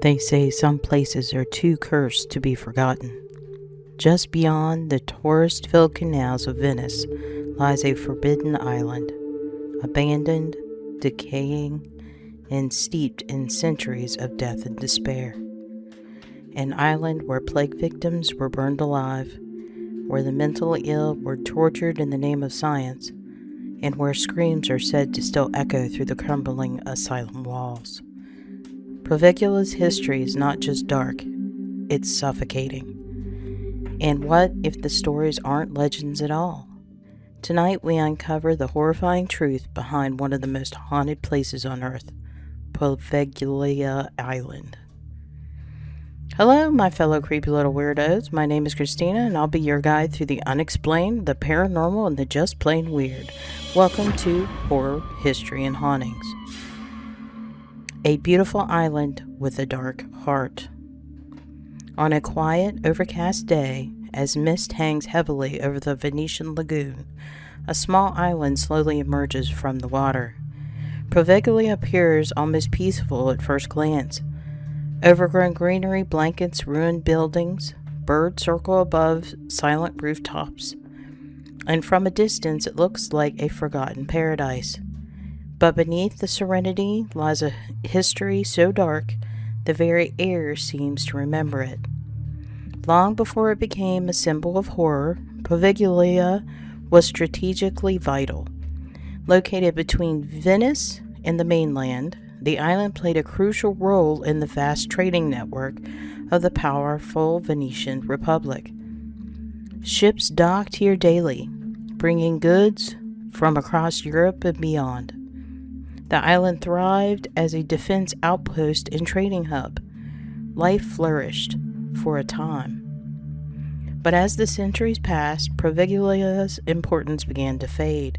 They say some places are too cursed to be forgotten. Just beyond the tourist-filled canals of Venice lies a forbidden island, abandoned, decaying, and steeped in centuries of death and despair. An island where plague victims were burned alive, where the mentally ill were tortured in the name of science, and where screams are said to still echo through the crumbling asylum walls. Poveglia's history is not just dark, it's suffocating. And what if the stories aren't legends at all? Tonight we uncover the horrifying truth behind one of the most haunted places on Earth, Poveglia Island. Hello, my fellow creepy little weirdos. My name is Christina, and I'll be your guide through the unexplained, the paranormal, and the just plain weird. Welcome to Horror, History, and Hauntings. A beautiful island with a dark heart. On a quiet, overcast day, as mist hangs heavily over the Venetian lagoon, a small island slowly emerges from the water. Poveglia appears almost peaceful at first glance. Overgrown greenery blankets ruined buildings, birds circle above silent rooftops, and from a distance it looks like a forgotten paradise. But beneath the serenity lies a history so dark the very air seems to remember it. Long before it became a symbol of horror, Poveglia was strategically vital. Located between Venice and the mainland, the island played a crucial role in the vast trading network of the powerful Venetian Republic. Ships docked here daily, bringing goods from across Europe and beyond. The island thrived as a defense outpost and trading hub. Life flourished for a time. But as the centuries passed, Poveglia's importance began to fade,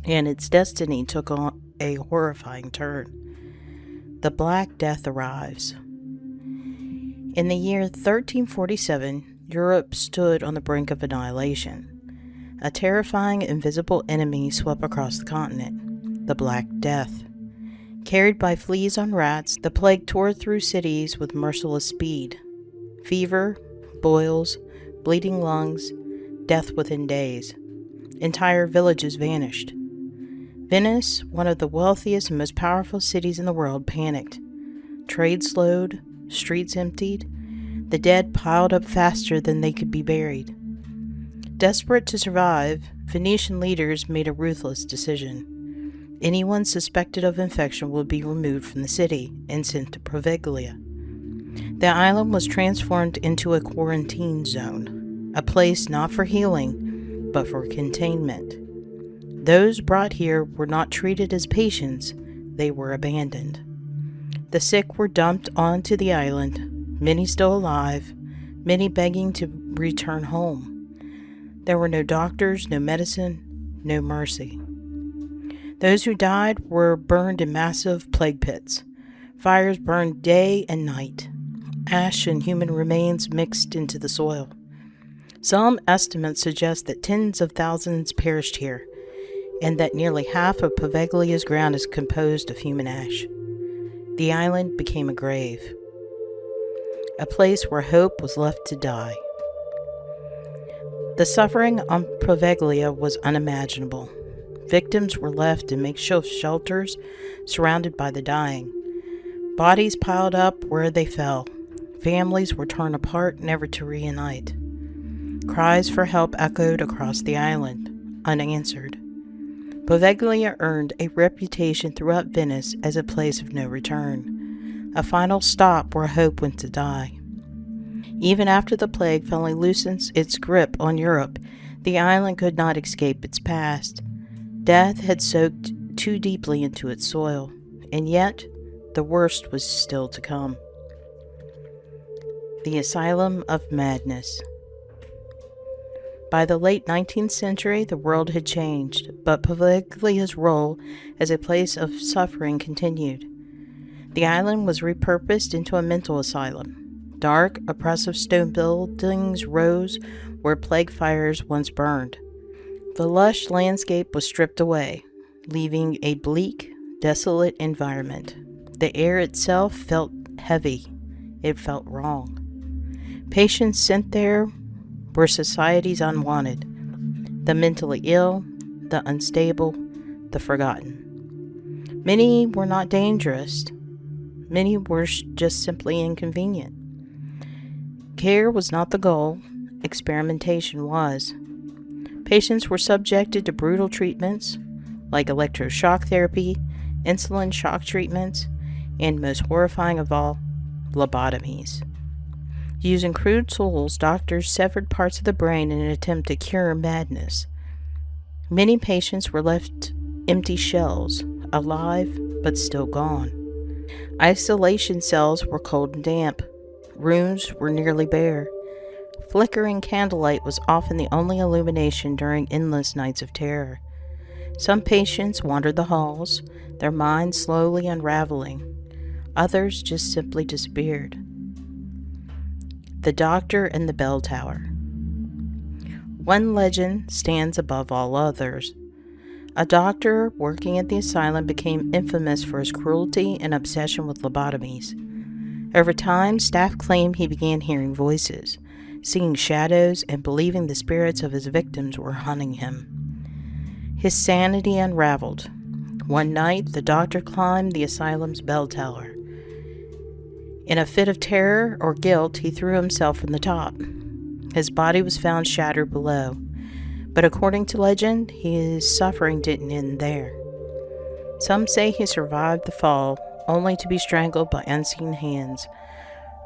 and its destiny took on a horrifying turn. The Black Death arrives. In the year 1347, Europe stood on the brink of annihilation. A terrifying invisible enemy swept across the continent, the Black Death. Carried by fleas on rats, the plague tore through cities with merciless speed. Fever, boils, bleeding lungs, death within days. Entire villages vanished. Venice, one of the wealthiest and most powerful cities in the world, panicked. Trade slowed, streets emptied, the dead piled up faster than they could be buried. Desperate to survive, Venetian leaders made a ruthless decision. Anyone suspected of infection would be removed from the city and sent to Poveglia. The island was transformed into a quarantine zone, a place not for healing, but for containment. Those brought here were not treated as patients, they were abandoned. The sick were dumped onto the island, many still alive, many begging to return home. There were no doctors, no medicine, no mercy. Those who died were burned in massive plague pits. Fires burned day and night. Ash and human remains mixed into the soil. Some estimates suggest that tens of thousands perished here, and that nearly half of Poveglia's ground is composed of human ash. The island became a grave, a place where hope was left to die. The suffering on Poveglia was unimaginable. Victims were left in makeshift shelters, surrounded by the dying. Bodies piled up where they fell. Families were torn apart, never to reunite. Cries for help echoed across the island, unanswered. Poveglia earned a reputation throughout Venice as a place of no return, a final stop where hope went to die. Even after the plague finally loosens its grip on Europe, the island could not escape its past. Death had soaked too deeply into its soil, and yet the worst was still to come. The Asylum of Madness. By the late 19th century, the world had changed, but Poveglia's role as a place of suffering continued. The island was repurposed into a mental asylum. Dark, oppressive stone buildings rose where plague fires once burned. The lush landscape was stripped away, leaving a bleak, desolate environment. The air itself felt heavy, It felt wrong. Patients sent there were society's unwanted, the mentally ill, the unstable, the forgotten. Many were not dangerous. Many were just simply inconvenient. Care was not the goal. Experimentation was. Patients were subjected to brutal treatments like electroshock therapy, insulin shock treatments, and most horrifying of all, lobotomies. Using crude tools, doctors severed parts of the brain in an attempt to cure madness. Many patients were left empty shells, alive but still gone. Isolation cells were cold and damp. Rooms were nearly bare. Flickering candlelight was often the only illumination during endless nights of terror. Some patients wandered the halls, their minds slowly unraveling. Others just simply disappeared. The Doctor and the Bell Tower. One legend stands above all others. A doctor working at the asylum became infamous for his cruelty and obsession with lobotomies. Over time, staff claimed he began hearing voices, seeing shadows, and believing the spirits of his victims were hunting him. His sanity unraveled. One night, the doctor climbed the asylum's bell tower. In a fit of terror or guilt, he threw himself from the top. His body was found shattered below, but according to legend, his suffering didn't end there. Some say he survived the fall, only to be strangled by unseen hands.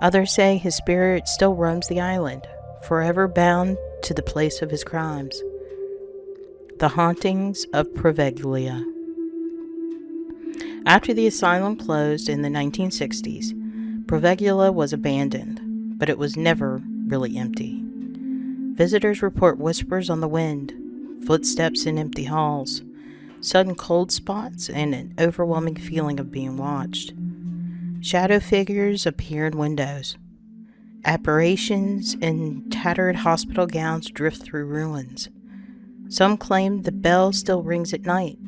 Others say his spirit still roams the island, forever bound to the place of his crimes. The Hauntings of Poveglia. After the asylum closed in the 1960s, Poveglia was abandoned, but it was never really empty. Visitors report whispers on the wind, footsteps in empty halls, sudden cold spots, and an overwhelming feeling of being watched. Shadow figures appear in windows. Apparitions in tattered hospital gowns drift through ruins. Some claim the bell still rings at night,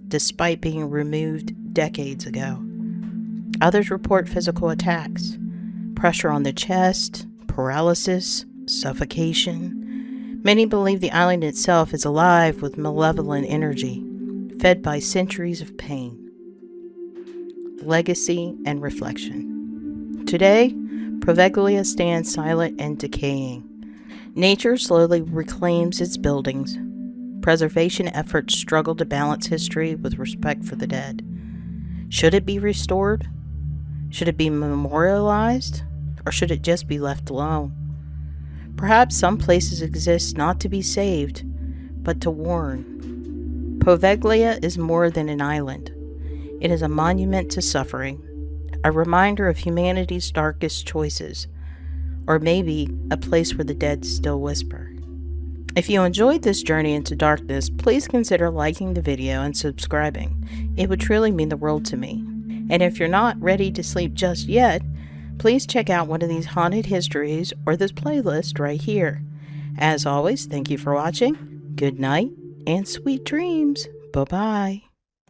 despite being removed decades ago. Others report physical attacks, pressure on the chest, paralysis, suffocation. Many believe the island itself is alive with malevolent energy, fed by centuries of pain. Legacy and reflection. Today, Poveglia stands silent and decaying. Nature slowly reclaims its buildings. Preservation efforts struggle to balance history with respect for the dead. Should it be restored? Should it be memorialized? Or should it just be left alone? Perhaps some places exist not to be saved, but to warn. Poveglia is more than an island. It is a monument to suffering, a reminder of humanity's darkest choices, or maybe a place where the dead still whisper. If you enjoyed this journey into darkness, please consider liking the video and subscribing. It would truly mean the world to me. And if you're not ready to sleep just yet, please check out one of these haunted histories or this playlist right here. As always, thank you for watching. Good night and sweet dreams. Bye-bye.